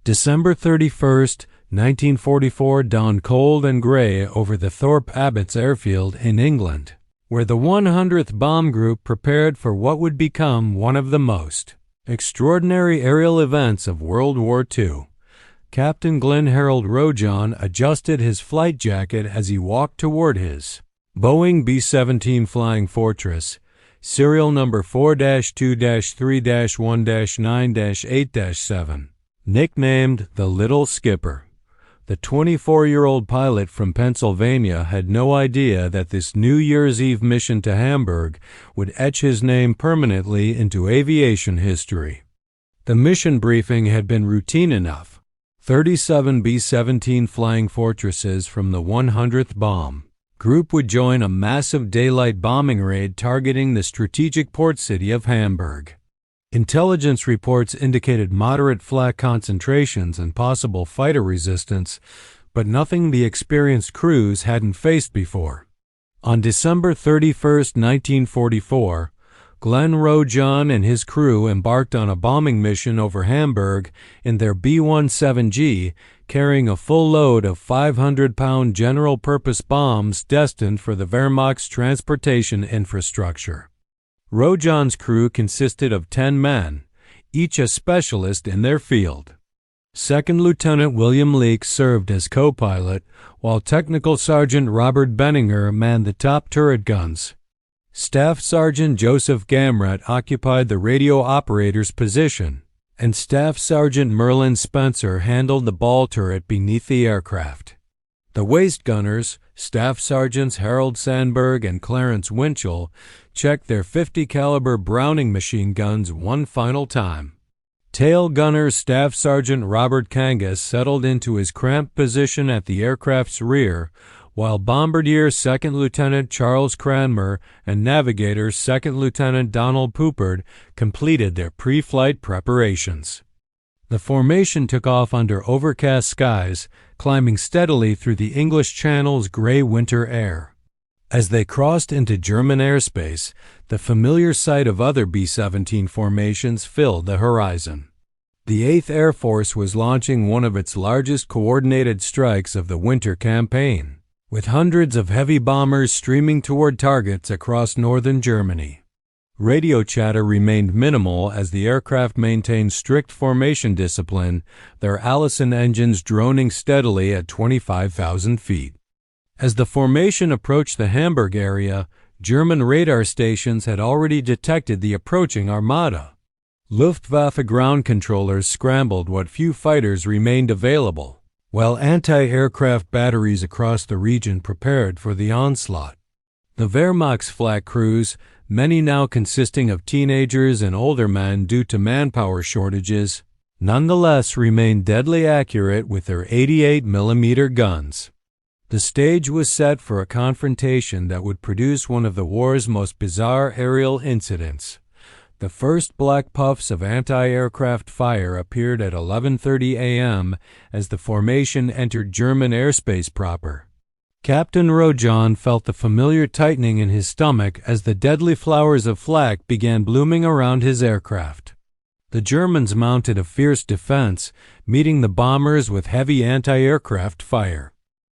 December 31st, 1944 dawned cold and gray over the Thorpe Abbotts airfield in England, where the 100th Bomb Group prepared for what would become one of the most extraordinary aerial events of World War II. Captain Glenn Harold Rojon adjusted his flight jacket as he walked toward his Boeing B-17 Flying Fortress, serial number 4-2-3-1-9-8-7, nicknamed the Little Skipper. The 24-year-old pilot from Pennsylvania had no idea that this New Year's Eve mission to Hamburg would etch his name permanently into aviation history. The mission briefing had been routine enough. 37 B-17 Flying Fortresses from the 100th Bomb Group would join a massive daylight bombing raid targeting the strategic port city of Hamburg. Intelligence reports indicated moderate flak concentrations and possible fighter resistance, but nothing the experienced crews hadn't faced before. On December 31, 1944, Glenn Rojon and his crew embarked on a bombing mission over Hamburg in their B-17G, carrying a full load of 500-pound general-purpose bombs destined for the Wehrmacht's transportation infrastructure. Rojon's crew consisted of 10 men, each a specialist in their field. Second Lieutenant William Leake served as co-pilot, while Technical Sergeant Robert Benninger manned the top turret guns. Staff Sergeant Joseph Gamrat occupied the radio operator's position, and Staff Sergeant Merlin Spencer handled the ball turret beneath the aircraft. The waist gunners, Staff Sergeants Harold Sandberg and Clarence Winchell, checked their .50 caliber Browning machine guns one final time. Tail gunner Staff Sergeant Robert Kangas settled into his cramped position at the aircraft's rear, while Bombardier Second Lieutenant Charles Cranmer and Navigator Second Lieutenant Donald Poupard completed their pre-flight preparations. The formation took off under overcast skies, climbing steadily through the English Channel's gray winter air. As they crossed into German airspace, the familiar sight of other B-17 formations filled the horizon. The 8th Air Force was launching one of its largest coordinated strikes of the winter campaign, with hundreds of heavy bombers streaming toward targets across northern Germany. Radio chatter remained minimal as the aircraft maintained strict formation discipline, their Allison engines droning steadily at 25,000 feet. As the formation approached the Hamburg area, German radar stations had already detected the approaching armada. Luftwaffe ground controllers scrambled what few fighters remained available, while anti-aircraft batteries across the region prepared for the onslaught. The Wehrmacht's flak crews, many now consisting of teenagers and older men due to manpower shortages, nonetheless remained deadly accurate with their 88mm guns. The stage was set for a confrontation that would produce one of the war's most bizarre aerial incidents. The first black puffs of anti-aircraft fire appeared at 11:30 a.m. as the formation entered German airspace proper. Captain Rojon felt the familiar tightening in his stomach as the deadly flowers of flak began blooming around his aircraft. The Germans mounted a fierce defense, meeting the bombers with heavy anti-aircraft fire.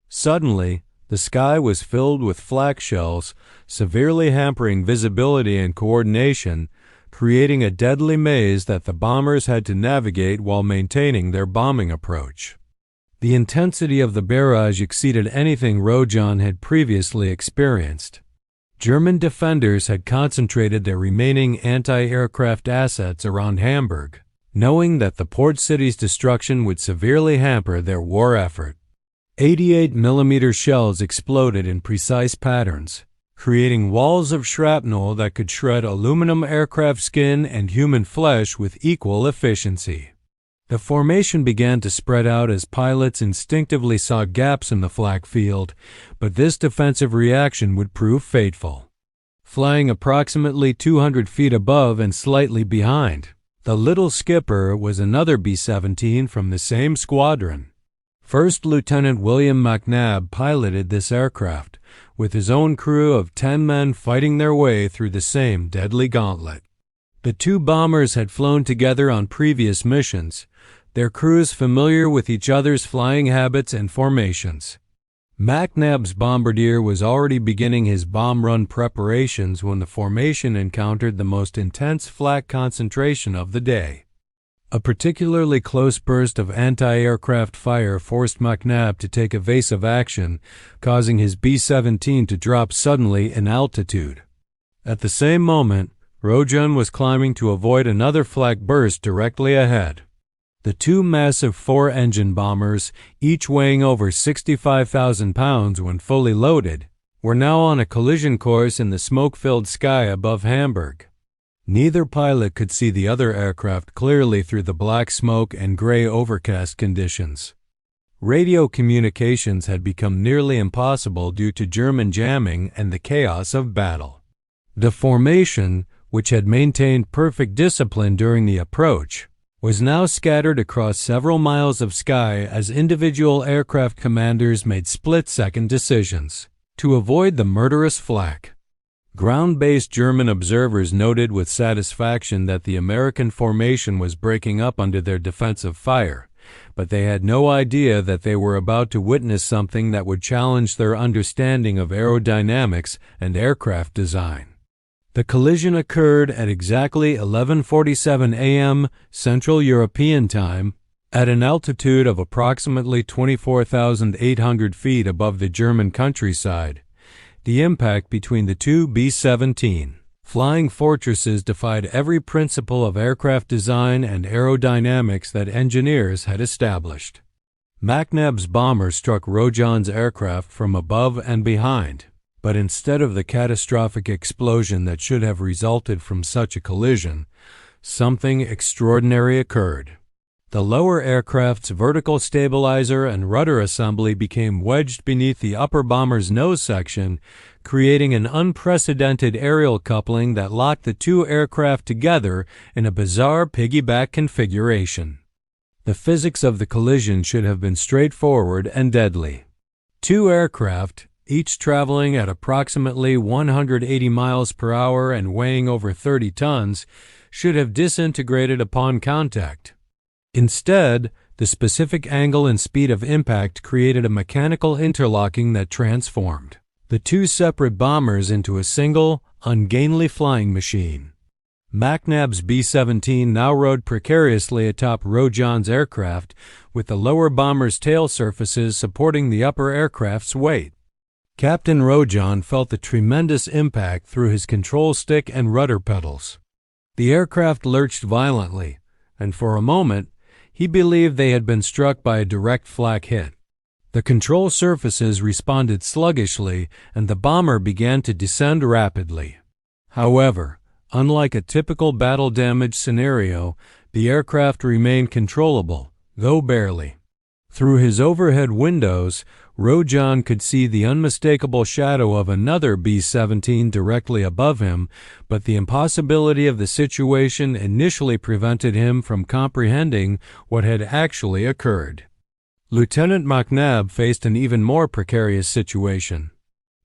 Suddenly, the sky was filled with flak shells, severely hampering visibility and coordination, creating a deadly maze that the bombers had to navigate while maintaining their bombing approach. The intensity of the barrage exceeded anything Rojon had previously experienced. German defenders had concentrated their remaining anti-aircraft assets around Hamburg, knowing that the port city's destruction would severely hamper their war effort. 88mm shells exploded in precise patterns, creating walls of shrapnel that could shred aluminum aircraft skin and human flesh with equal efficiency. The formation began to spread out as pilots instinctively saw gaps in the flak field, but this defensive reaction would prove fateful. Flying approximately 200 feet above and slightly behind, the Little Skipper was another B-17 from the same squadron. First Lieutenant William McNabb piloted this aircraft, with his own crew of 10 men fighting their way through the same deadly gauntlet. The two bombers had flown together on previous missions, their crews familiar with each other's flying habits and formations. McNabb's bombardier was already beginning his bomb run preparations when the formation encountered the most intense flak concentration of the day. A particularly close burst of anti-aircraft fire forced McNabb to take evasive action, causing his B-17 to drop suddenly in altitude. At the same moment, Rojan was climbing to avoid another flak burst directly ahead. The two massive four-engine bombers, each weighing over 65,000 pounds when fully loaded, were now on a collision course in the smoke-filled sky above Hamburg. Neither pilot could see the other aircraft clearly through the black smoke and gray overcast conditions. Radio communications had become nearly impossible due to German jamming and the chaos of battle. The formation, which had maintained perfect discipline during the approach, was now scattered across several miles of sky as individual aircraft commanders made split-second decisions to avoid the murderous flak. Ground-based German observers noted with satisfaction that the American formation was breaking up under their defensive fire, but they had no idea that they were about to witness something that would challenge their understanding of aerodynamics and aircraft design. The collision occurred at exactly 11:47 a.m. Central European Time at an altitude of approximately 24,800 feet above the German countryside. The impact between the two B-17 flying fortresses defied every principle of aircraft design and aerodynamics that engineers had established. McNabb's bomber struck Rojan's aircraft from above and behind. But instead of the catastrophic explosion that should have resulted from such a collision, something extraordinary occurred. The lower aircraft's vertical stabilizer and rudder assembly became wedged beneath the upper bomber's nose section, creating an unprecedented aerial coupling that locked the two aircraft together in a bizarre piggyback configuration. The physics of the collision should have been straightforward and deadly. Two aircraft, each traveling at approximately 180 miles per hour and weighing over 30 tons, should have disintegrated upon contact. Instead, the specific angle and speed of impact created a mechanical interlocking that transformed the two separate bombers into a single, ungainly flying machine. McNabb's B-17 now rode precariously atop Rojan's aircraft, with the lower bomber's tail surfaces supporting the upper aircraft's weight. Captain Rojan felt the tremendous impact through his control stick and rudder pedals. The aircraft lurched violently, and for a moment, he believed they had been struck by a direct flak hit. The control surfaces responded sluggishly, and the bomber began to descend rapidly. However, unlike a typical battle-damage scenario, the aircraft remained controllable, though barely. Through his overhead windows, Rojan could see the unmistakable shadow of another B-17 directly above him, but the impossibility of the situation initially prevented him from comprehending what had actually occurred. Lieutenant McNabb faced an even more precarious situation.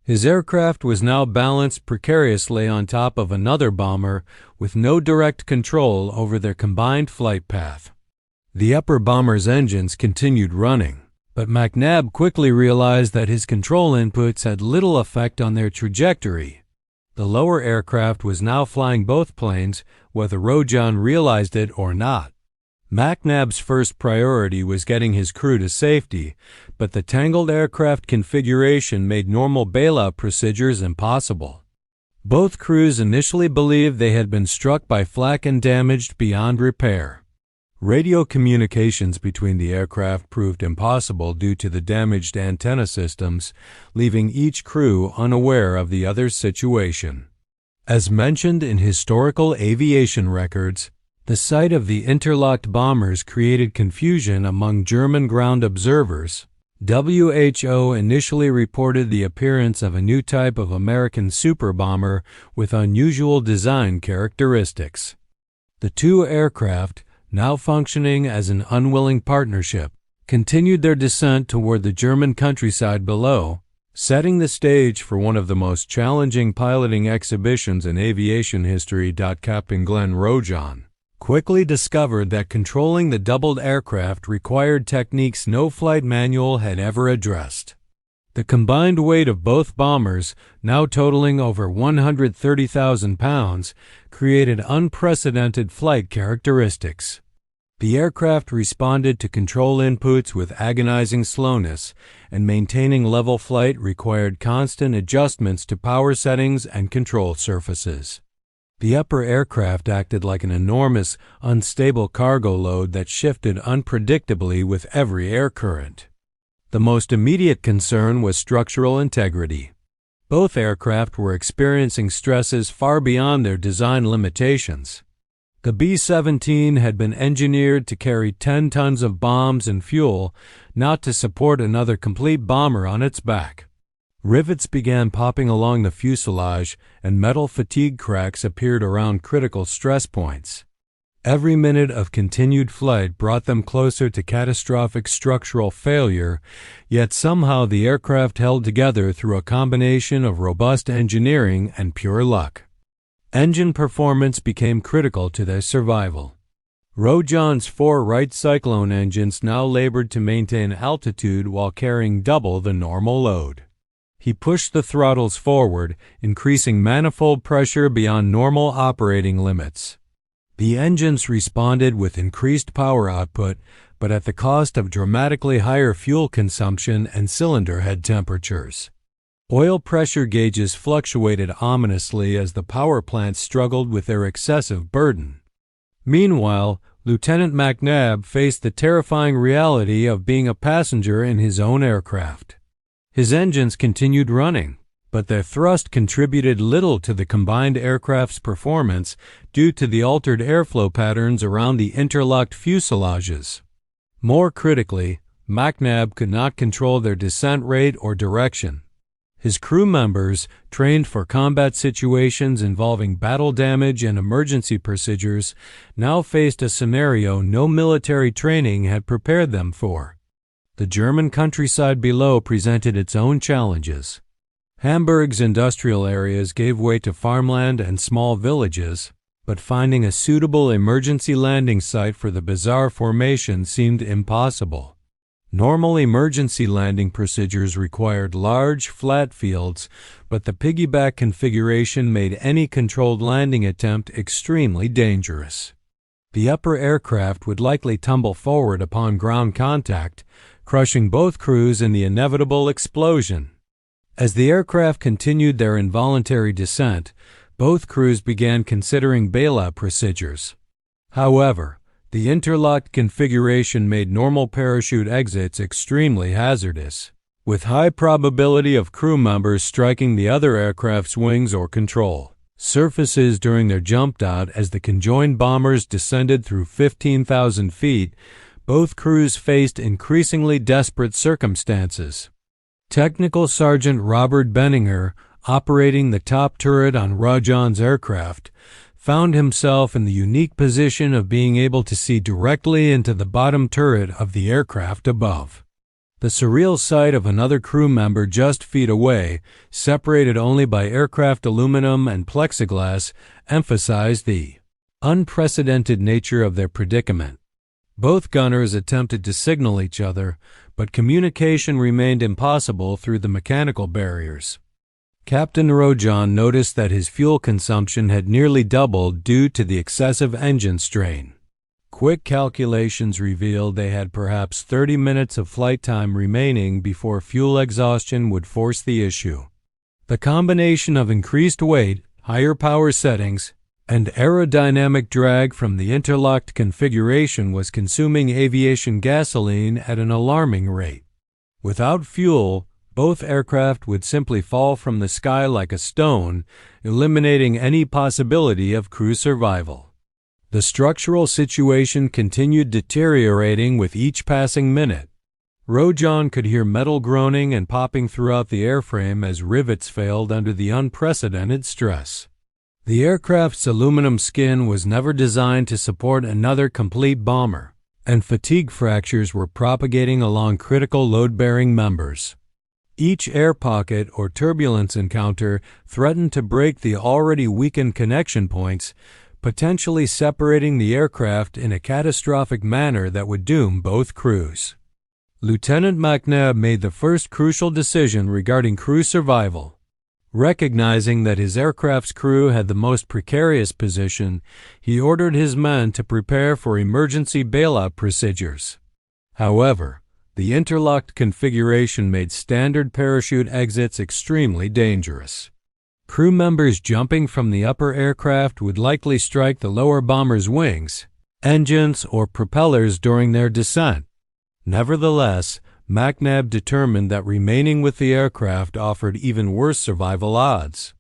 His aircraft was now balanced precariously on top of another bomber, with no direct control over their combined flight path. The upper bomber's engines continued running, but McNabb quickly realized that his control inputs had little effect on their trajectory. The lower aircraft was now flying both planes, whether Rojan realized it or not. McNabb's first priority was getting his crew to safety, but the tangled aircraft configuration made normal bailout procedures impossible. Both crews initially believed they had been struck by flak and damaged beyond repair. Radio communications between the aircraft proved impossible due to the damaged antenna systems, leaving each crew unaware of the other's situation. As mentioned in historical aviation records, the sight of the interlocked bombers created confusion among German ground observers. WHO initially reported the appearance of a new type of American super bomber with unusual design characteristics. The two aircraft, now functioning as an unwilling partnership, continued their descent toward the German countryside below, setting the stage for one of the most challenging piloting exhibitions in aviation history. Captain Glenn Rojan, quickly discovered that controlling the doubled aircraft required techniques no flight manual had ever addressed. The combined weight of both bombers, now totaling over 130,000 pounds, created unprecedented flight characteristics. The aircraft responded to control inputs with agonizing slowness, and maintaining level flight required constant adjustments to power settings and control surfaces. The upper aircraft acted like an enormous, unstable cargo load that shifted unpredictably with every air current. The most immediate concern was structural integrity. Both aircraft were experiencing stresses far beyond their design limitations. The B-17 had been engineered to carry 10 tons of bombs and fuel, not to support another complete bomber on its back. Rivets began popping along the fuselage, and metal fatigue cracks appeared around critical stress points. Every minute of continued flight brought them closer to catastrophic structural failure, yet somehow the aircraft held together through a combination of robust engineering and pure luck. Engine performance became critical to their survival. Rojan's 4 Wright Cyclone engines now labored to maintain altitude while carrying double the normal load. He pushed the throttles forward, increasing manifold pressure beyond normal operating limits. The engines responded with increased power output, but at the cost of dramatically higher fuel consumption and cylinder head temperatures. Oil pressure gauges fluctuated ominously as the power plants struggled with their excessive burden. Meanwhile, Lieutenant McNabb faced the terrifying reality of being a passenger in his own aircraft. His engines continued running, but their thrust contributed little to the combined aircraft's performance due to the altered airflow patterns around the interlocked fuselages. More critically, McNabb could not control their descent rate or direction. His crew members, trained for combat situations involving battle damage and emergency procedures, now faced a scenario no military training had prepared them for. The German countryside below presented its own challenges. Hamburg's industrial areas gave way to farmland and small villages, but finding a suitable emergency landing site for the bizarre formation seemed impossible. Normal emergency landing procedures required large, flat fields, but the piggyback configuration made any controlled landing attempt extremely dangerous. The upper aircraft would likely tumble forward upon ground contact, crushing both crews in the inevitable explosion. As the aircraft continued their involuntary descent, both crews began considering bailout procedures. However, the interlocked configuration made normal parachute exits extremely hazardous, with high probability of crew members striking the other aircraft's wings or control surfaces during their jump out. As the conjoined bombers descended through 15,000 feet, both crews faced increasingly desperate circumstances. Technical Sergeant Robert Benninger, operating the top turret on Rojan's aircraft, found himself in the unique position of being able to see directly into the bottom turret of the aircraft above. The surreal sight of another crew member just feet away, separated only by aircraft aluminum and plexiglass, emphasized the unprecedented nature of their predicament. Both gunners attempted to signal each other, but communication remained impossible through the mechanical barriers. Captain Rojan noticed that his fuel consumption had nearly doubled due to the excessive engine strain. Quick calculations revealed they had perhaps 30 minutes of flight time remaining before fuel exhaustion would force the issue. The combination of increased weight, higher power settings, and aerodynamic drag from the interlocked configuration was consuming aviation gasoline at an alarming rate. Without fuel, both aircraft would simply fall from the sky like a stone, eliminating any possibility of crew survival. The structural situation continued deteriorating with each passing minute. Rojan could hear metal groaning and popping throughout the airframe as rivets failed under the unprecedented stress. The aircraft's aluminum skin was never designed to support another complete bomber, and fatigue fractures were propagating along critical load-bearing members. Each air pocket or turbulence encounter threatened to break the already weakened connection points, potentially separating the aircraft in a catastrophic manner that would doom both crews. Lieutenant McNabb made the first crucial decision regarding crew survival. Recognizing that his aircraft's crew had the most precarious position, he ordered his men to prepare for emergency bailout procedures. However, the interlocked configuration made standard parachute exits extremely dangerous. Crew members jumping from the upper aircraft would likely strike the lower bomber's wings, engines, or propellers during their descent. Nevertheless, McNabb determined that remaining with the aircraft offered even worse survival odds.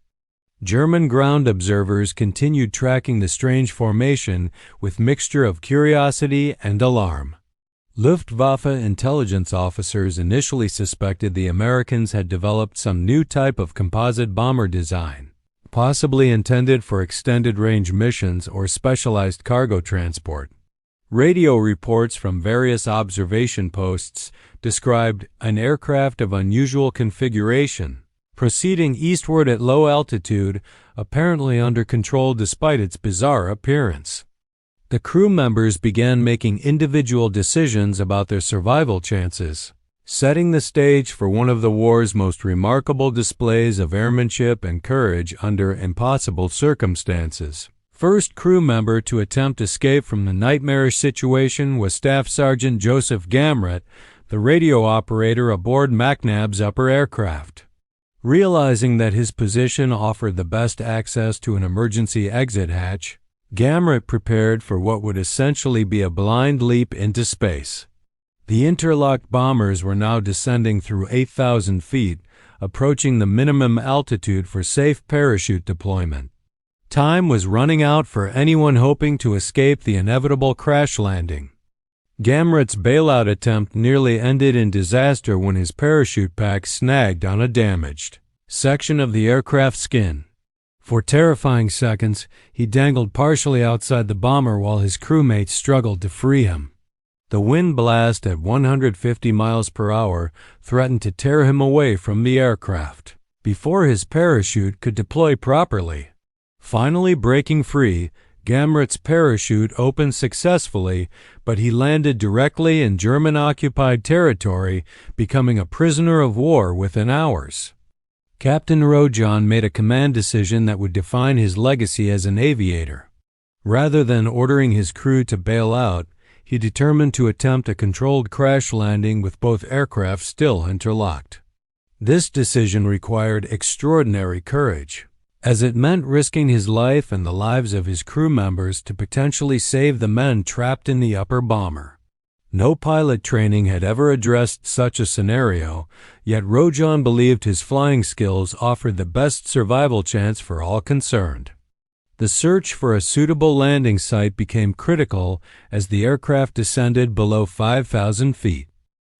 German ground observers continued tracking the strange formation with mixture of curiosity and alarm. Luftwaffe intelligence officers initially suspected the Americans had developed some new type of composite bomber design, possibly intended for extended-range missions or specialized cargo transport. Radio reports from various observation posts described an aircraft of unusual configuration, proceeding eastward at low altitude, apparently under control despite its bizarre appearance. The crew members began making individual decisions about their survival chances, setting the stage for one of the war's most remarkable displays of airmanship and courage under impossible circumstances. First crew member to attempt escape from the nightmarish situation was Staff Sergeant Joseph Gamret, the radio operator aboard McNabb's upper aircraft. Realizing that his position offered the best access to an emergency exit hatch, Gamret prepared for what would essentially be a blind leap into space. The interlocked bombers were now descending through 8,000 feet, approaching the minimum altitude for safe parachute deployment. Time was running out for anyone hoping to escape the inevitable crash landing. Gamret's bailout attempt nearly ended in disaster when his parachute pack snagged on a damaged section of the aircraft's skin. For terrifying seconds, he dangled partially outside the bomber while his crewmates struggled to free him. The wind blast at 150 miles per hour threatened to tear him away from the aircraft before his parachute could deploy properly. Finally breaking free, Gamret's parachute opened successfully, but he landed directly in German-occupied territory, becoming a prisoner of war within hours. Captain Rojon made a command decision that would define his legacy as an aviator. Rather than ordering his crew to bail out, he determined to attempt a controlled crash landing with both aircraft still interlocked. This decision required extraordinary courage, as it meant risking his life and the lives of his crew members to potentially save the men trapped in the upper bomber. No pilot training had ever addressed such a scenario, yet Rojon believed his flying skills offered the best survival chance for all concerned. The search for a suitable landing site became critical as the aircraft descended below 5,000 feet.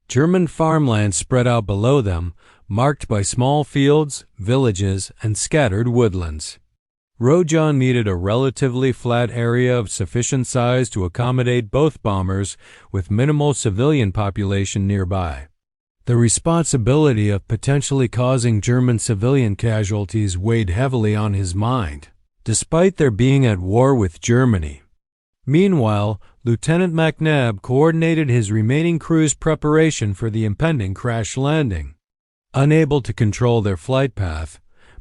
German farmland spread out below them, marked by small fields, villages, and scattered woodlands. Rojon needed a relatively flat area of sufficient size to accommodate both bombers with minimal civilian population nearby. The responsibility of potentially causing German civilian casualties weighed heavily on his mind, despite their being at war with Germany. Meanwhile, Lieutenant McNabb coordinated his remaining crew's preparation for the impending crash landing. Unable to control their flight path,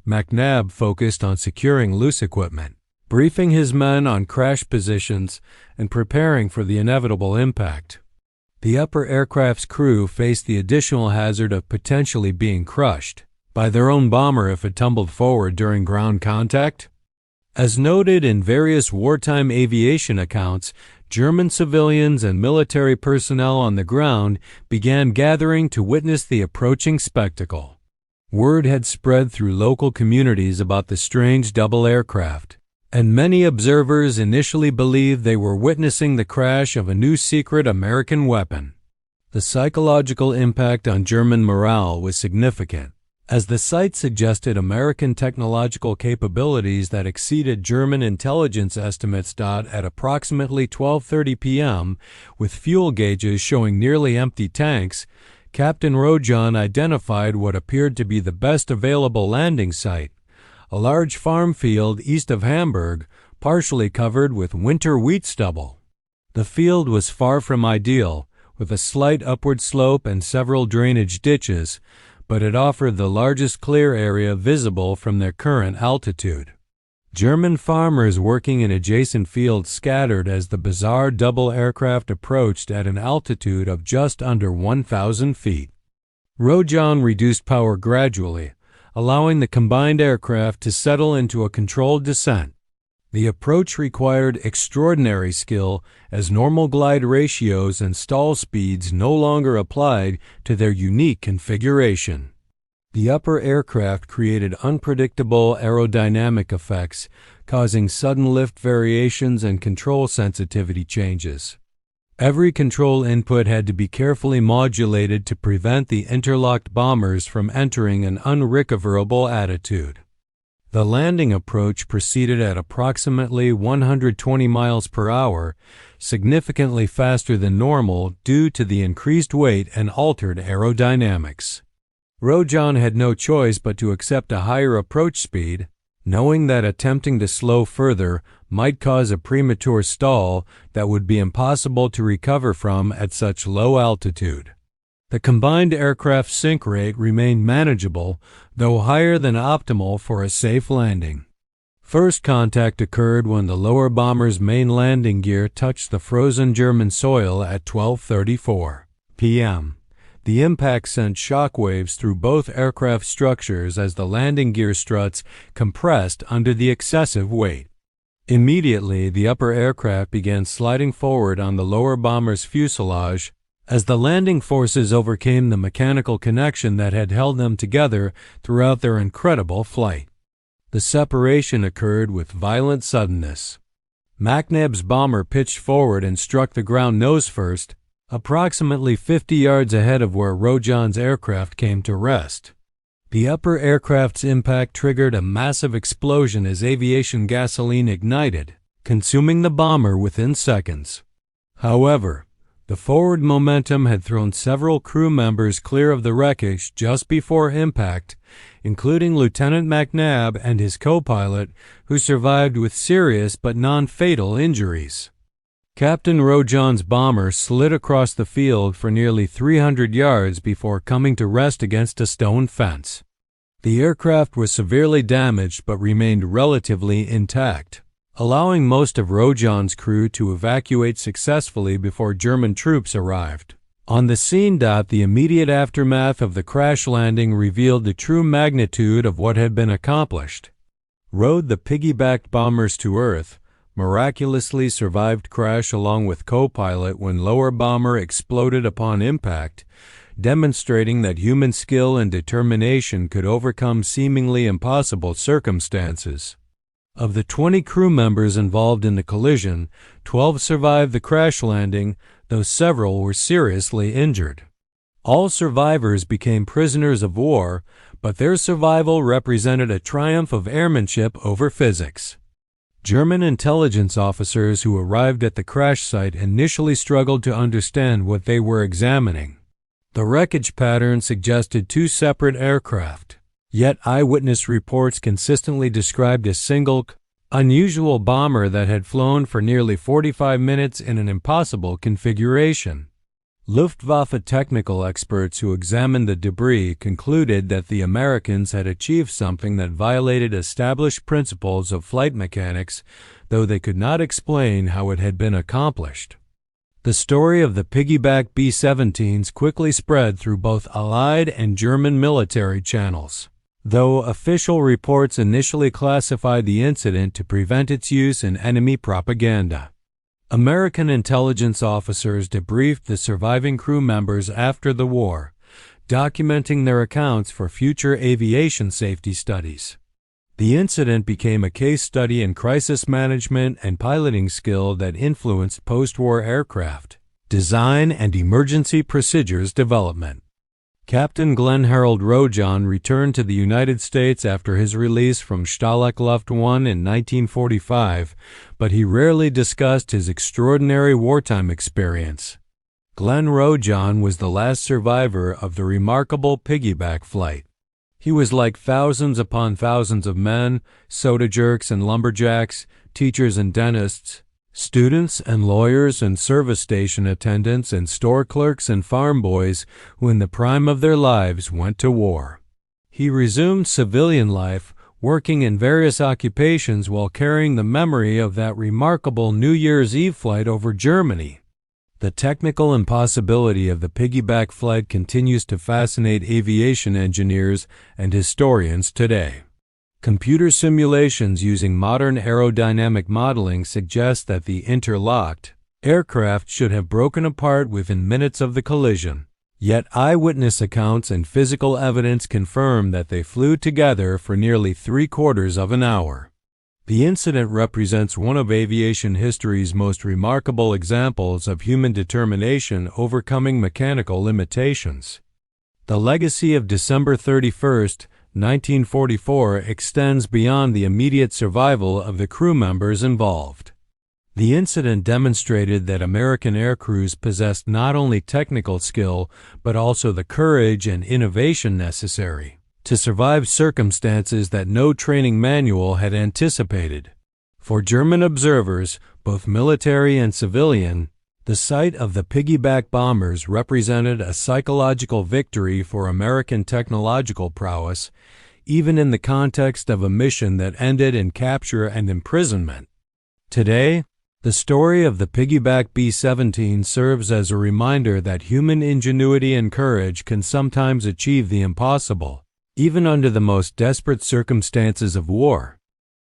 McNabb focused on securing loose equipment, briefing his men on crash positions, and preparing for the inevitable impact. The upper aircraft's crew faced the additional hazard of potentially being crushed by their own bomber if it tumbled forward during ground contact. As noted in various wartime aviation accounts, German civilians and military personnel on the ground began gathering to witness the approaching spectacle. Word had spread through local communities about the strange double aircraft, and many observers initially believed they were witnessing the crash of a new secret American weapon. The psychological impact on German morale was significant, as the sight suggested American technological capabilities that exceeded German intelligence estimates. At approximately 12:30 p.m., with fuel gauges showing nearly empty tanks, Captain Rojon identified what appeared to be the best available landing site, a large farm field east of Hamburg, partially covered with winter wheat stubble. The field was far from ideal, with a slight upward slope and several drainage ditches, but it offered the largest clear area visible from their current altitude. German farmers working in adjacent fields scattered as the bizarre double aircraft approached at an altitude of just under 1,000 feet. Rojan reduced power gradually, allowing the combined aircraft to settle into a controlled descent. The approach required extraordinary skill, as normal glide ratios and stall speeds no longer applied to their unique configuration. The upper aircraft created unpredictable aerodynamic effects, causing sudden lift variations and control sensitivity changes. Every control input had to be carefully modulated to prevent the interlocked bombers from entering an unrecoverable attitude. The landing approach proceeded at approximately 120 miles per hour, significantly faster than normal due to the increased weight and altered aerodynamics. Rojan had no choice but to accept a higher approach speed, knowing that attempting to slow further might cause a premature stall that would be impossible to recover from at such low altitude. The combined aircraft sink rate remained manageable, though higher than optimal for a safe landing. First contact occurred when the lower bomber's main landing gear touched the frozen German soil at 12:34 p.m. The impact sent shock waves through both aircraft structures as the landing gear struts compressed under the excessive weight. Immediately, the upper aircraft began sliding forward on the lower bomber's fuselage as the landing forces overcame the mechanical connection that had held them together throughout their incredible flight. The separation occurred with violent suddenness. McNabb's bomber pitched forward and struck the ground nose first, approximately 50 yards ahead of where Rojan's aircraft came to rest. The upper aircraft's impact triggered a massive explosion as aviation gasoline ignited, consuming the bomber within seconds. However, the forward momentum had thrown several crew members clear of the wreckage just before impact, including Lieutenant McNabb and his co-pilot, who survived with serious but non-fatal injuries. Captain Rojan's bomber slid across the field for nearly 300 yards before coming to rest against a stone fence. The aircraft was severely damaged but remained relatively intact, allowing most of Rojan's crew to evacuate successfully before German troops arrived. On the scene, the immediate aftermath of the crash landing revealed the true magnitude of what had been accomplished. Rode the piggybacked bombers to Earth, miraculously survived crash along with co-pilot when lower bomber exploded upon impact, demonstrating that human skill and determination could overcome seemingly impossible circumstances. Of the 20 crew members involved in the collision, 12 survived the crash landing, though several were seriously injured. All survivors became prisoners of war, but their survival represented a triumph of airmanship over physics. German intelligence officers who arrived at the crash site initially struggled to understand what they were examining. The wreckage pattern suggested two separate aircraft, yet eyewitness reports consistently described a single, unusual bomber that had flown for nearly 45 minutes in an impossible configuration. Luftwaffe technical experts who examined the debris concluded that the Americans had achieved something that violated established principles of flight mechanics, though they could not explain how it had been accomplished. The story of the piggyback B-17s quickly spread through both Allied and German military channels, though official reports initially classified the incident to prevent its use in enemy propaganda. American intelligence officers debriefed the surviving crew members after the war, documenting their accounts for future aviation safety studies. The incident became a case study in crisis management and piloting skill that influenced post-war aircraft design and emergency procedures development. Captain Glenn Harold Rojan returned to the United States after his release from Stalag Luft 1 in 1945, but he rarely discussed his extraordinary wartime experience. Glenn Rojan was the last survivor of the remarkable piggyback flight. He was like thousands upon thousands of men, soda jerks, and lumberjacks, teachers and dentists, students and lawyers and service station attendants and store clerks and farm boys who in the prime of their lives went to war. He resumed civilian life, working in various occupations while carrying the memory of that remarkable New Year's Eve flight over Germany. The technical impossibility of the piggyback flight continues to fascinate aviation engineers and historians today. Computer simulations using modern aerodynamic modeling suggest that the interlocked aircraft should have broken apart within minutes of the collision. Yet eyewitness accounts and physical evidence confirm that they flew together for nearly 3/4 of an hour. The incident represents one of aviation history's most remarkable examples of human determination overcoming mechanical limitations. The legacy of December 31st, 1944 extends beyond the immediate survival of the crew members involved. The incident demonstrated that American aircrews possessed not only technical skill, but also the courage and innovation necessary to survive circumstances that no training manual had anticipated. For German observers, both military and civilian, the sight of the piggyback bombers represented a psychological victory for American technological prowess, even in the context of a mission that ended in capture and imprisonment. Today, the story of the piggyback B-17 serves as a reminder that human ingenuity and courage can sometimes achieve the impossible, even under the most desperate circumstances of war.